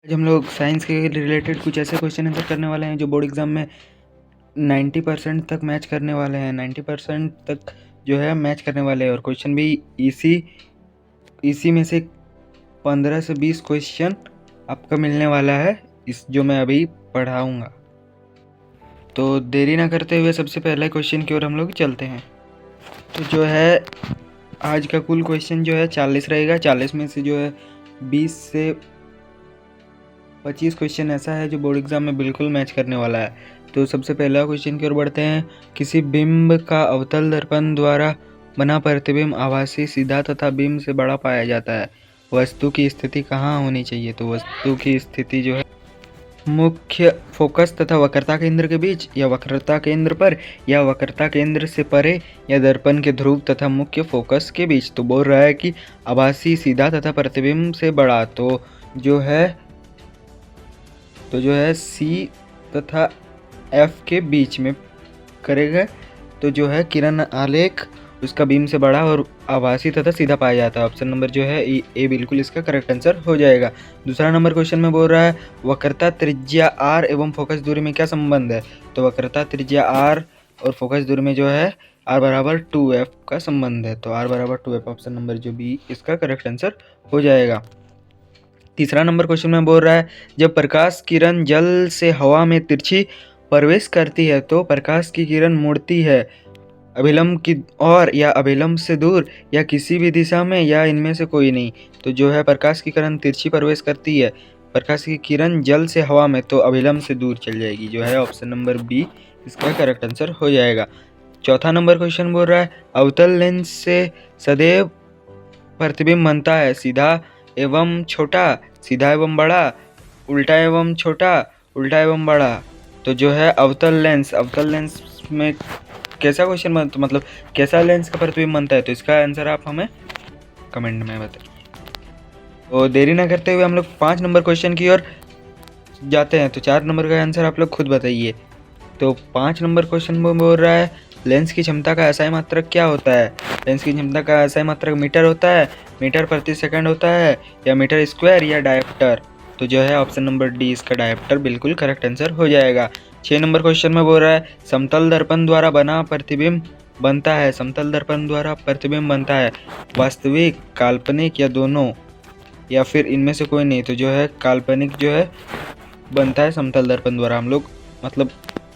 आज हम लोग साइंस के रिलेटेड कुछ ऐसे क्वेश्चन आंसर करने वाले हैं जो बोर्ड एग्जाम में 90% तक मैच करने वाले हैं। 90% तक जो है मैच करने वाले हैं और क्वेश्चन भी इसी में से 15 से 20 क्वेश्चन आपका मिलने वाला है इस जो मैं अभी पढ़ाऊँगा। तो देरी ना करते हुए सबसे पहले क्वेश्चन की ओर हम लोग चलते हैं। तो जो है आज का कुल क्वेश्चन जो है 40 रहेगा। 40 में से जो है 20 से 25 क्वेश्चन ऐसा है जो बोर्ड एग्जाम में बिल्कुल मैच करने वाला है। तो सबसे पहला क्वेश्चन की ओर बढ़ते हैं। किसी बिंब का अवतल दर्पण द्वारा बना प्रतिबिंब आभासी, सीधा तथा बिंब से बड़ा पाया जाता है। वस्तु की स्थिति कहाँ होनी चाहिए? तो वस्तु की स्थिति जो है मुख्य फोकस तथा वक्रता केंद्र के बीच, या वक्रता केंद्र पर, या वक्रता केंद्र से परे, या दर्पण के ध्रुव तथा मुख्य फोकस के बीच। तो बोल रहा है कि आभासी, सीधा तथा प्रतिबिंब से बड़ा। तो जो है सी तथा एफ के बीच में करेगा। तो जो है किरण आलेख उसका बीम से बड़ा और आभासी तथा सीधा पाया जाता है। ऑप्शन नंबर जो है ए बिल्कुल इसका करेक्ट आंसर हो जाएगा। दूसरा नंबर क्वेश्चन में बोल रहा है वक्रता त्रिज्या आर एवं फोकस दूरी में क्या संबंध है? तो वक्रता त्रिज्या आर और फोकस दूरी में जो है आर बराबर 2f का संबंध है। तो आर बराबर 2f ऑप्शन नंबर जो बी इसका करेक्ट आंसर हो जाएगा। तीसरा नंबर क्वेश्चन में बोल रहा है जब प्रकाश किरण जल से हवा में तिरछी प्रवेश करती है तो प्रकाश की किरण मुड़ती है अभिलंब की ओर या अभिलंब से दूर, या किसी भी दिशा में, या इनमें से कोई नहीं। तो जो है प्रकाश की किरण तिरछी प्रवेश करती है, प्रकाश की किरण जल से हवा में, तो अभिलंब से दूर चल जाएगी। जो है ऑप्शन नंबर बी इसका करेक्ट आंसर हो जाएगा। चौथा नंबर क्वेश्चन बोल रहा है अवतल लेंस से सदैव प्रतिबिंब बनता है सीधा एवं छोटा, सीधा एवं बड़ा, उल्टा एवं छोटा, उल्टा एवं बड़ा। तो जो है अवतल लेंस में कैसा क्वेश्चन बनता, मतलब कैसा लेंस का प्रतिबिंब बनता है? तो इसका आंसर आप हमें कमेंट में बताइए। तो देरी ना करते हुए हम लोग 5 नंबर क्वेश्चन की ओर जाते हैं। तो 4 नंबर का आंसर आप लोग खुद बताइए। तो 5 नंबर क्वेश्चन में बोल रहा है लेंस की क्षमता का एसआई मात्रक क्या होता है? लेंस की क्षमता का एसआई मात्रक मीटर होता है, मीटर प्रति सेकंड होता है, या मीटर स्क्वायर, या डायोप्टर। तो जो है ऑप्शन नंबर डी इसका डायोप्टर बिल्कुल करेक्ट आंसर हो जाएगा। 6 नंबर क्वेश्चन में बोल रहा है समतल दर्पण द्वारा बना प्रतिबिंब बनता है, समतल दर्पण द्वारा प्रतिबिंब बनता है वास्तविक, काल्पनिक, या दोनों, या फिर इनमें से कोई नहीं। तो जो है काल्पनिक जो है बनता है समतल दर्पण द्वारा, हम लोग मतलब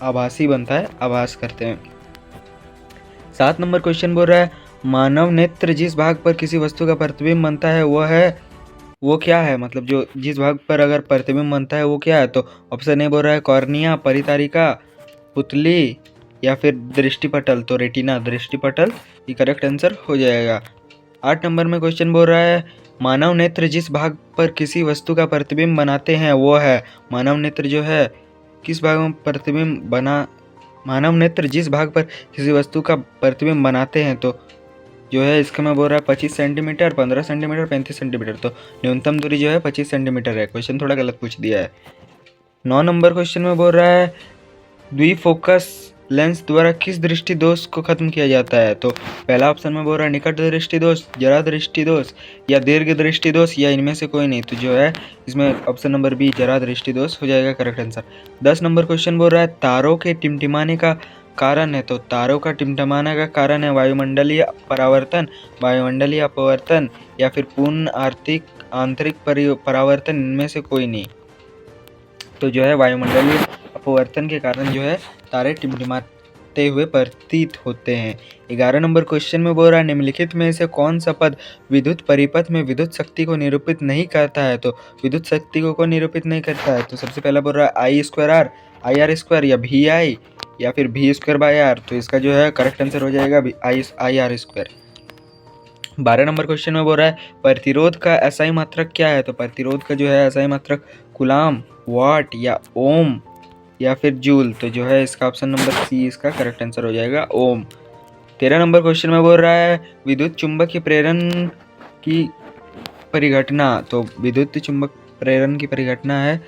आभासी बनता है, आभास करते हैं। 7 नंबर क्वेश्चन बोल रहा है मानव नेत्र जिस भाग पर किसी वस्तु का प्रतिबिंब बनता है वो क्या है? मतलब जो जिस भाग पर अगर प्रतिबिंब बनता है वो क्या है? तो ऑप्शन ए बोल रहा है कॉर्निया, परितारिका, पुतली, या फिर दृष्टिपटल। तो रेटिना, दृष्टिपटल ये करेक्ट आंसर हो जाएगा। 8 नंबर में क्वेश्चन बोल रहा है मानव नेत्र जिस भाग पर किसी वस्तु का प्रतिबिंब बनाते हैं वो है, मानव नेत्र जो है किस भाग में प्रतिबिंब बना, मानव नेत्र जिस भाग पर किसी वस्तु का प्रतिबिंब बनाते हैं। तो जो है इसका मैं बोल रहा है 25 सेंटीमीटर, 15 सेंटीमीटर, 35 सेंटीमीटर। तो न्यूनतम दूरी जो है 25 सेंटीमीटर है। क्वेश्चन थोड़ा गलत पूछ दिया है। 9 नंबर क्वेश्चन में बोल रहा है द्विफोकस लेंस द्वारा किस दृष्टि दोष को खत्म किया जाता है? तो पहला ऑप्शन में बोल रहा है निकट दृष्टि दोष, जरा दृष्टि दोष, या दीर्घ दृष्टि दोष, या इनमें से कोई नहीं। तो जो है इसमें ऑप्शन नंबर बी जरा दृष्टि दोष हो जाएगा करेक्ट आंसर। 10 नंबर क्वेश्चन बोल रहा है तारों के टिमटिमाने का कारण है। तो तारों का टिमटिमाने का कारण है वायुमंडलीय परावर्तन, वायुमंडलीय अपवर्तन, या फिर पूर्ण आंतरिक परावर्तन, इनमें से कोई नहीं। तो जो है वायुमंडलीय अपवर्तन के कारण जो है तारे टिमटिमाते हुए प्रतीत होते हैं। 11 नंबर क्वेश्चन में बोल रहा है निम्नलिखित में से कौन सा पद विद्युत परिपथ में विद्युत शक्ति को निरूपित नहीं करता है? तो विद्युत शक्ति को निरूपित नहीं करता है। तो सबसे पहला बोल रहा है I square R, I R square, या भी आई, या फिर भी स्क्वायर बाय आर। तो इसका जो है करेक्ट आंसर हो जाएगा आई आर स्क्वायर। 12 नंबर क्वेश्चन में बोल रहा है प्रतिरोध का एसआई मात्रक क्या है? तो प्रतिरोध का जो है एसआई मात्रक कूलाम, वाट, या ओम, या फिर जूल। तो जो है इसका ऑप्शन नंबर सी इसका करेक्ट आंसर हो जाएगा ओम। 13 नंबर क्वेश्चन में बोल रहा है विद्युत चुंबकीय प्रेरण की परिघटना। तो विद्युत चुंबक प्रेरण की परिघटना है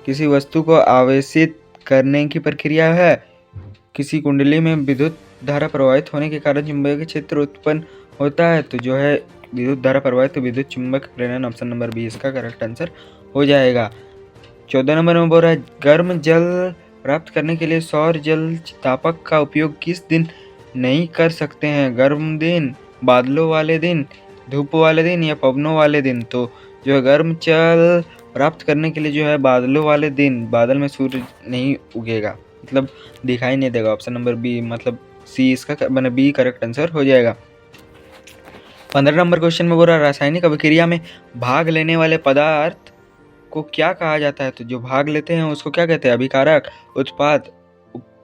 किसी वस्तु को आवेशित करने की प्रक्रिया है। किसी कुंडली में विद्युत धारा प्रवाहित होने के कारण चुंबकीय क्षेत्र उत्पन्न होता है। तो जो है विद्युत धारा प्रवाहित तो विद्युत चुंबक प्रेरण, ऑप्शन नंबर बी इसका करेक्ट आंसर हो जाएगा। 14 नंबर में बोल रहा है गर्म जल प्राप्त करने के लिए सौर जल तापक का उपयोग किस दिन नहीं कर सकते हैं? गर्म दिन, बादलों वाले दिन, धूप वाले दिन या पवनों वाले दिन? तो जो है गर्म जल प्राप्त करने के लिए जो है बादलों वाले दिन, बादल में सूर्य नहीं उगेगा, मतलब दिखाई नहीं देगा। ऑप्शन नंबर बी मतलब सी इसका मैंने बी करेक्ट आंसर हो जाएगा। 15 नंबर क्वेश्चन में बोल रहा है रासायनिक अभिक्रिया में भाग लेने वाले पदार्थ को क्या कहा जाता है? तो जो भाग लेते हैं उसको क्या कहते हैं? अभिकारक, उत्पाद,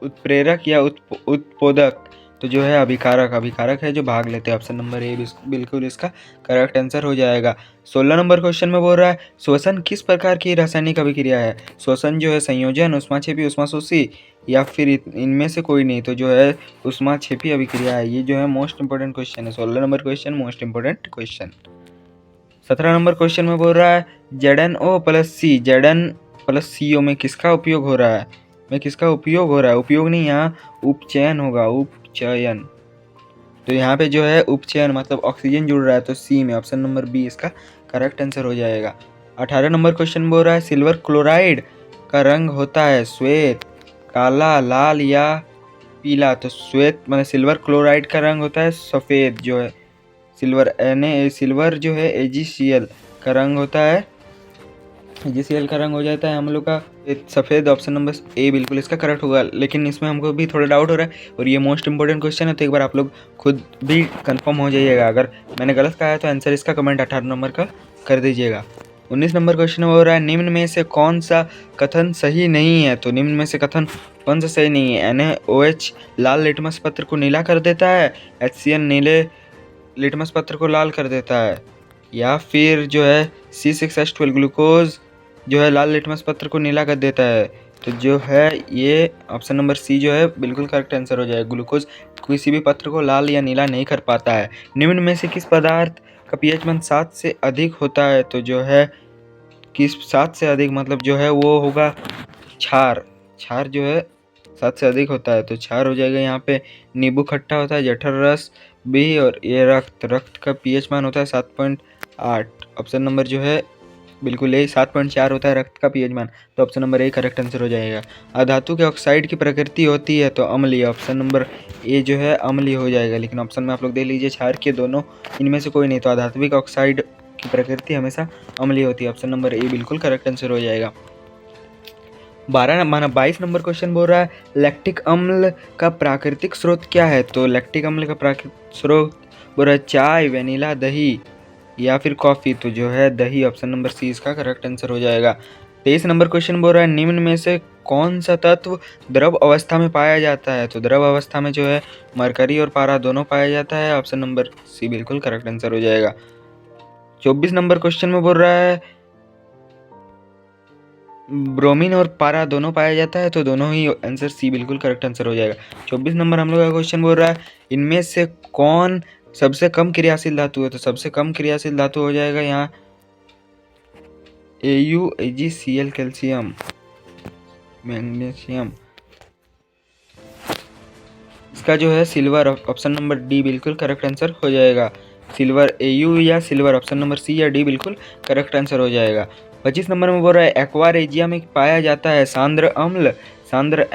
उत्प्रेरक या उत्पोदक? तो जो है अभिकारक है जो भाग लेते हैं। ऑप्शन नंबर ए बिल्कुल इसका करेक्ट आंसर हो जाएगा। 16 नंबर क्वेश्चन में बोल रहा है श्वसन किस प्रकार की रासायनिक अभिक्रिया है? श्वसन जो है संयोजन, ऊष्माक्षेपी, ऊष्माशोषी या फिर इनमें से कोई नहीं? तो जो है ऊष्माक्षेपी अभिक्रिया है। ये जो है मोस्ट इंपोर्टेंट क्वेश्चन है। 16 number question most important question. 17 number question में बोल रहा है ZnO प्लस सी, Zn+CO में किसका उपयोग हो रहा है? उपयोग नहीं, यहाँ उपचयन होगा, उपचयन। तो यहाँ पे जो है उपचयन मतलब ऑक्सीजन जुड़ रहा है, तो सी में ऑप्शन नंबर बी इसका करेक्ट आंसर हो जाएगा। 18 नंबर क्वेश्चन बोल रहा है सिल्वर क्लोराइड का रंग होता है श्वेत, काला, लाल या पीला? तो श्वेत मतलब सिल्वर क्लोराइड का रंग होता है सफ़ेद। जो है सिल्वर जो है AgCl का रंग होता है, AgCl का रंग हो जाता है हम लोग का सफ़ेद। ऑप्शन नंबर ए बिल्कुल इसका करेक्ट होगा, लेकिन इसमें हमको भी थोड़ा डाउट हो रहा है और ये मोस्ट इंपोर्टेंट क्वेश्चन है, तो एक बार आप लोग खुद भी कंफर्म हो जाइएगा। अगर मैंने गलत कहा है तो आंसर इसका कमेंट 18 नंबर का कर दीजिएगा। 19 नंबर क्वेश्चन हो रहा है निम्न में से कौन सा कथन सही नहीं है? तो निम्न में से कथन कौन सा सही नहीं है? NaOH लाल लिटमस पत्र को नीला कर देता है, HCl नीले लिटमस पत्र को लाल कर देता है, या फिर जो है C6H12 ग्लूकोज जो है लाल लिटमस पत्र को नीला कर देता है? तो जो है ये ऑप्शन नंबर सी जो है बिल्कुल करेक्ट आंसर हो जाएगा। ग्लूकोज किसी भी पत्र को लाल या नीला नहीं कर पाता है। निम्न में से किस पदार्थ का pH मान 7 से अधिक होता है? तो जो है किस 7 से अधिक मतलब जो है वो होगा क्षार जो है 7 से अधिक होता है, तो क्षार हो जाएगा। यहाँ पे नींबू खट्टा होता है, जठर रस भी, और ये रक्त का pH मान होता है 7.8। ऑप्शन नंबर जो है बिल्कुल यही 7.4 होता है रक्त का pH मान, तो option number A correct answer हो जाएगा। अधातु के ऑक्साइड की प्रकृति होती है तो अम्लीय, ऑप्शन नंबर ए जो है अम्लीय हो जाएगा। लेकिन ऑप्शन में आप लोग देख लीजिए क्षार के दोनों, इनमें से कोई नहीं, तो अधात्विक ऑक्साइड की प्रकृति हमेशा अम्लीय होती है। ऑप्शन नंबर ए बिल्कुल करेक्ट आंसर हो जाएगा। 22 नंबर क्वेश्चन बोल रहा है लैक्टिक अम्ल का प्राकृतिक स्रोत क्या है? तो लैक्टिक अम्ल का प्राकृतिक स्रोत बोल रहा है चाय, वेनिला, दही या फिर कॉफ़ी? तो जो है दही, ऑप्शन नंबर सी इसका करेक्ट आंसर हो जाएगा। 23 नंबर क्वेश्चन बोल रहा है निम्न में से कौन सा तत्व द्रव अवस्था में पाया जाता है? तो द्रव अवस्था में जो है मरकरी और पारा दोनों पाया जाता है। ऑप्शन नंबर सी बिल्कुल करेक्ट आंसर हो जाएगा। 24 नंबर क्वेश्चन में बोल रहा है ब्रोमीन और पारा दोनों पाया जाता है, तो दोनों ही आंसर सी बिल्कुल करेक्ट आंसर हो जाएगा। 24 नंबर हम लोग का क्वेश्चन बोल रहा है इनमें से कौन सबसे कम क्रियाशील धातु है? तो सबसे कम क्रियाशील धातु हो जाएगा यहाँ Au, AgCl, कैल्शियम, मैग्नीशियम। इसका जो है सिल्वर, ऑप्शन नंबर डी बिल्कुल करेक्ट आंसर हो जाएगा। सिल्वर Au या सिल्वर, ऑप्शन नंबर सी या डी बिल्कुल करेक्ट आंसर हो जाएगा। 25 नंबर में बोल रहा है एक्वा रेजिया में पाया जाता है सांद्र अम्ल, सांद्र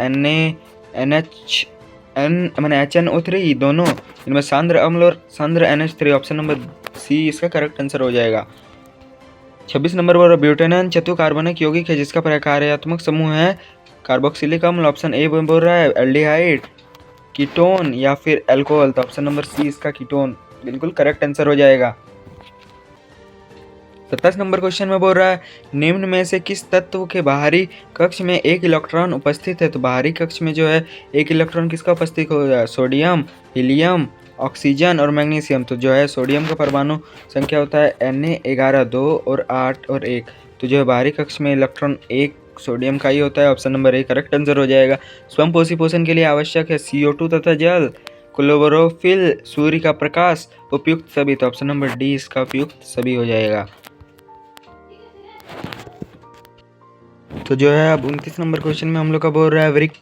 HNO3 दोनों, इनमें सांद्र अम्ल और सांद्र NH3, ऑप्शन नंबर सी इसका करेक्ट आंसर हो जाएगा। 26 नंबर पर ब्यूटेनॉन चतुर्कार्बनिक यौगिक है जिसका प्रकार्यात्मक समूह है कार्बोक्सिलिक अम्ल, ऑप्शन ए बोल रहा है एल्डिहाइड, कीटोन या फिर अल्कोहल? तो ऑप्शन नंबर सी इसका कीटोन बिल्कुल करेक्ट आंसर हो जाएगा। 27 नंबर क्वेश्चन में बोल रहा है निम्न में से किस तत्व के बाहरी कक्ष में एक इलेक्ट्रॉन उपस्थित है? तो बाहरी कक्ष में जो है एक इलेक्ट्रॉन किसका उपस्थित होगा? सोडियम, हीलियम, ऑक्सीजन और मैग्नीशियम। तो जो है सोडियम का परमाणु संख्या होता है Na11 2 और 8 और 1। तो जो है बाहरी कक्ष में इलेक्ट्रॉन एक सोडियम का ही होता है। Option number A correct answer हो जाएगा। स्वयं पोषी पोषण के लिए आवश्यक है CO2 तथा जल, क्लोरोफिल, सूर्य का प्रकाश, उपयुक्त सभी। तो ऑप्शन नंबर डी इसका उपयुक्त सभी हो जाएगा। तो जो है अब 29 नंबर क्वेश्चन में हम लोग का बोल रहा है वृक्क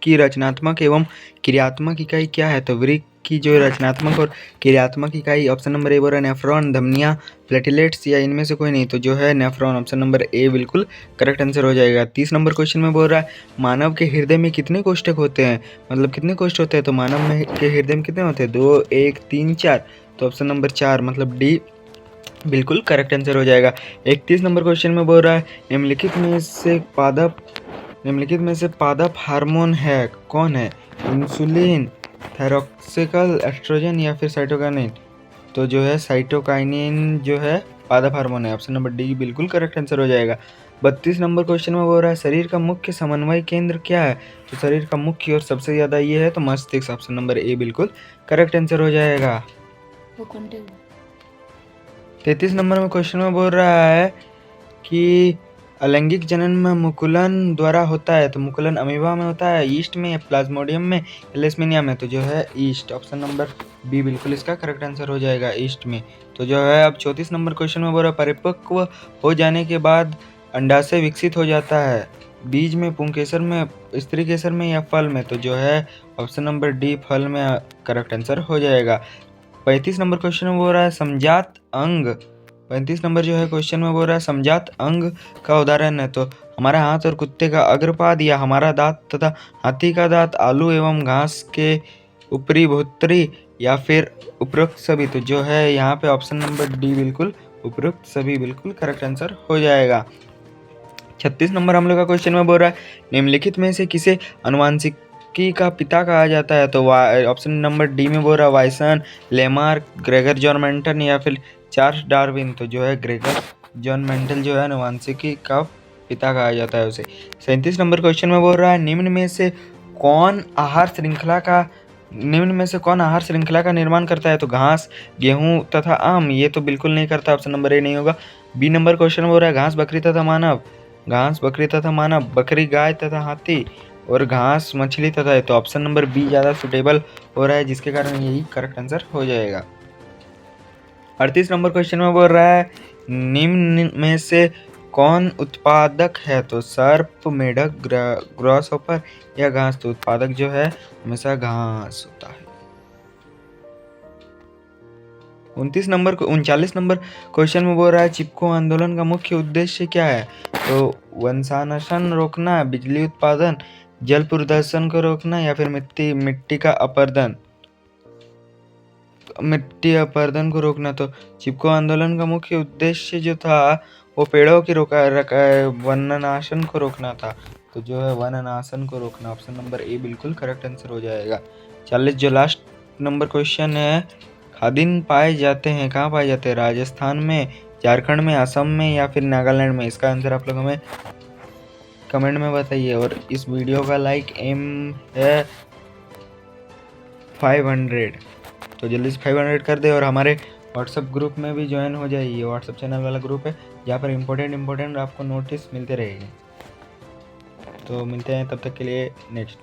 की रचनात्मक एवं क्रियात्मक इकाई क्या है? तो वृक्क की जो रचनात्मक और क्रियात्मक इकाई, ऑप्शन नंबर ए बोल रहा है नेफ्रॉन, धमनियाँ, प्लेटलेट्स या इनमें से कोई नहीं, तो जो है नेफ्रॉन, ऑप्शन नंबर ए बिल्कुल करेक्ट आंसर हो जाएगा। 30 नंबर क्वेश्चन में बोल रहा है मानव के हृदय में कितने कोष्ठक होते हैं, मतलब कितने कोष्ठ होते हैं, तो मानव में के हृदय में कितने होते हैं, 2, 1, 3, 4, तो ऑप्शन नंबर 4 मतलब डी बिल्कुल करेक्ट आंसर हो जाएगा। 31 नंबर क्वेश्चन में बोल रहा है निम्नलिखित में से पादप हार्मोन है कौन है, इंसुलिन, थायरोक्सिकल, एस्ट्रोजन या फिर साइटोकाइनिन, तो जो है साइटोकाइनिन जो है पादप हार्मोन है, ऑप्शन नंबर डी बिल्कुल करेक्ट आंसर हो जाएगा। 32 नंबर क्वेश्चन में बोल रहा है शरीर का मुख्य समन्वय केंद्र क्या है, तो शरीर का मुख्य और सबसे ज़्यादा ये है तो मस्तिष्क, ऑप्शन नंबर ए बिल्कुल करेक्ट आंसर हो जाएगा। 33 नंबर में क्वेश्चन में बोल रहा है कि अलैंगिक जनन में मुकुलन द्वारा होता है, तो मुकुलन अमीबा में होता है, ईस्ट में, प्लाज्मोडियम में, लेशमीनिया में, तो जो है ईस्ट, ऑप्शन नंबर बी बिल्कुल इसका करेक्ट आंसर हो जाएगा, ईस्ट में। तो जो है अब 34 नंबर क्वेश्चन में बोल रहा है परिपक्व हो जाने के बाद अंडाशय विकसित हो जाता है, बीज में, पुंकेसर में, स्त्री केसर में या फल में, तो जो है ऑप्शन नंबर डी फल में करेक्ट आंसर हो जाएगा। 35 नंबर क्वेश्चन में बोल रहा है समजात अंग, 35 नंबर जो है क्वेश्चन में बोल रहा है समजात अंग का उदाहरण है, तो हमारा हाथ और कुत्ते का अग्रपाद या हमारा दांत तथा हाथी का दांत, आलू एवं घास के ऊपरी भूतरी या फिर उपरोक्त सभी, तो जो है यहाँ पे ऑप्शन नंबर डी बिल्कुल उपरोक्त सभी बिल्कुल करेक्ट आंसर हो जाएगा। 36 नंबर हम लोग का क्वेश्चन में बोल रहा है निम्नलिखित में से किसे अनुवांशिकी का पिता कहा जाता है, तो ऑप्शन नंबर डी में बोल रहा है वायसन, लेमार्क, ग्रेगर जॉन मेंटल या फिर चार्ल्स डार्विन, तो जो है ग्रेगर जॉन मेंटल जो है अनुवांशिकी का पिता कहा जाता है उसे। 37 नंबर क्वेश्चन में बोल रहा है निम्न में से कौन आहार श्रृंखला का निर्माण करता है, तो घास, गेहूं तथा आम, ये तो बिल्कुल नहीं करता, ऑप्शन नंबर ए नहीं होगा। बी नंबर क्वेश्चन बोल रहा है घास, बकरी तथा मानव, बकरी, गाय तथा हाथी, और घास, मछली तथा, तो ऑप्शन नंबर बी ज़्यादा सुटेबल हो रहा है, जिसके कारण यही करेक्ट आंसर हो जाएगा। 38 नंबर क्वेश्चन में बोल रहा है निम्न में से कौन उत्पादक है, तो सर्प, मेढक, ग्रासहॉपर या घास, तो उत्पादक जो है हमेशा घास होता है। 39 नंबर क्वेश्चन में बोल रहा है चिपको आंदोलन का मुख्य उद्देश्य क्या है, तो वंशानशन रोकना, बिजली उत्पादन, जल प्रदूषण को रोकना या फिर मिट्टी अपरदन को रोकना, तो चिपको आंदोलन का मुख्य उद्देश्य जो था वो पेड़ों की वननाशन को रोकना था, तो जो है वननाशन को रोकना, ऑप्शन नंबर ए बिल्कुल करेक्ट आंसर हो जाएगा। 40 जो लास्ट नंबर क्वेश्चन है खादिन पाए जाते हैं कहाँ पाए जाते हैं, राजस्थान में, झारखंड में, असम में या फिर नागालैंड में, इसका आंसर आप लोग हमें कमेंट में बताइए। और इस वीडियो का लाइक एम है 500, तो जल्दी से 500 कर दे और हमारे व्हाट्सएप ग्रुप में भी ज्वाइन हो जाइए। व्हाट्सएप चैनल वाला ग्रुप है जहाँ पर इम्पोर्टेंट आपको नोटिस मिलते रहेंगे। तो मिलते हैं तब तक के लिए नेक्स्ट।